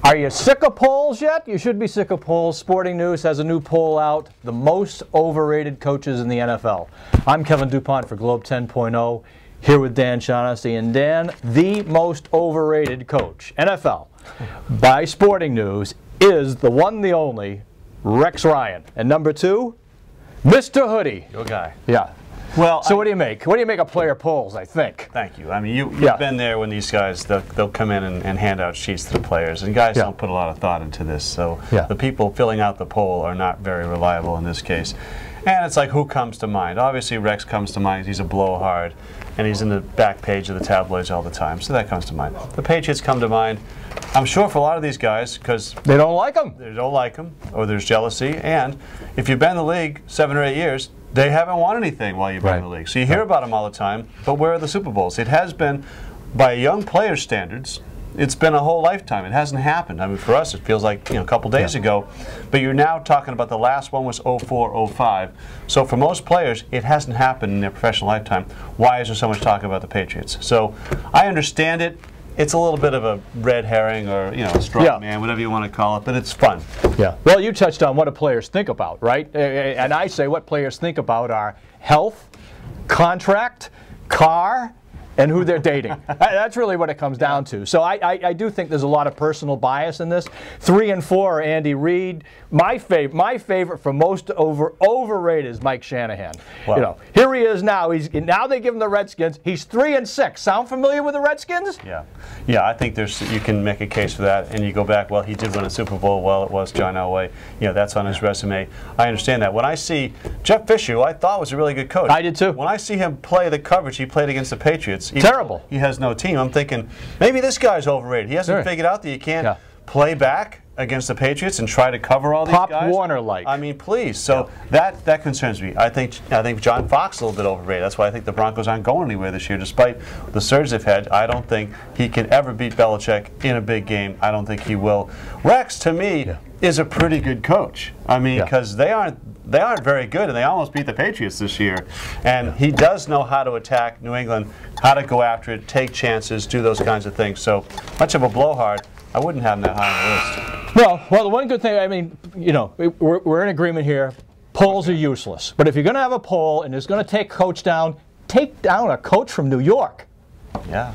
Are you sick of polls yet? You should be sick of polls. Sporting News has a new poll out, the most overrated coaches in the NFL. I'm Kevin Dupont for Globe 10.0, here with Dan Shaughnessy. And Dan, the most overrated coach, NFL, by Sporting News, is the one, the only, Rex Ryan. And number two, Mr. Hoodie. Your guy. Yeah. Well, so what do you make? What do you make of player polls, I think? Thank you. I mean, you've been there when these guys, they'll come in and hand out sheets to the players, and guys don't put a lot of thought into this. So the people filling out the poll are not very reliable in this case. And it's like, who comes to mind? Obviously, Rex comes to mind. He's a blowhard, and he's in the back page of the tabloids all the time. So that comes to mind. The Patriots come to mind, I'm sure, for a lot of these guys, because they don't like him. They don't like him, or there's jealousy. And if you've been in the league 7 or 8 years, they haven't won anything while you've been in the league. So you hear about them all the time, but where are the Super Bowls? It has been, by young players' standards, it's been a whole lifetime. It hasn't happened. I mean, for us, it feels like a couple days ago. But you're now talking about the last one was 04, 05. So for most players, it hasn't happened in their professional lifetime. Why is there so much talk about the Patriots? So I understand it. It's a little bit of a red herring or, a straw man, whatever you want to call it, but it's fun. Yeah. Well, you touched on what do players think about, right? And I say what players think about are health, contract, car, and who they're dating. That's really what it comes down to. So I do think there's a lot of personal bias in this. 3 and 4 are Andy Reid. My favorite for most overrated is Mike Shanahan. Wow. Here he is now. Now they give him the Redskins. He's 3 and 6. Sound familiar with the Redskins? Yeah. Yeah, I think you can make a case for that. And you go back, well, he did win a Super Bowl. Well, it was John Elway. That's on his resume. I understand that. When I see Jeff Fisher, who I thought was a really good coach. I did too. When I see him play the coverage he played against the Patriots, terrible. He has no team. I'm thinking, maybe this guy's overrated. He hasn't figured out that you can't play back against the Patriots and try to cover all these guys. Pop Warner-like. I mean, please. So that concerns me. I think John Fox is a little bit overrated. That's why I think the Broncos aren't going anywhere this year, despite the surge they've had. I don't think he can ever beat Belichick in a big game. I don't think he will. Rex, to me, is a pretty good coach. I mean, because they aren't very good, and they almost beat the Patriots this year. And he does know how to attack New England, how to go after it, take chances, do those kinds of things. So much of a blowhard, I wouldn't have him that high on the list. Well, the one good thing, I mean, we're in agreement here. Polls are useless. But if you're going to have a poll and it's going to take a coach down, take down a coach from New York. Yeah.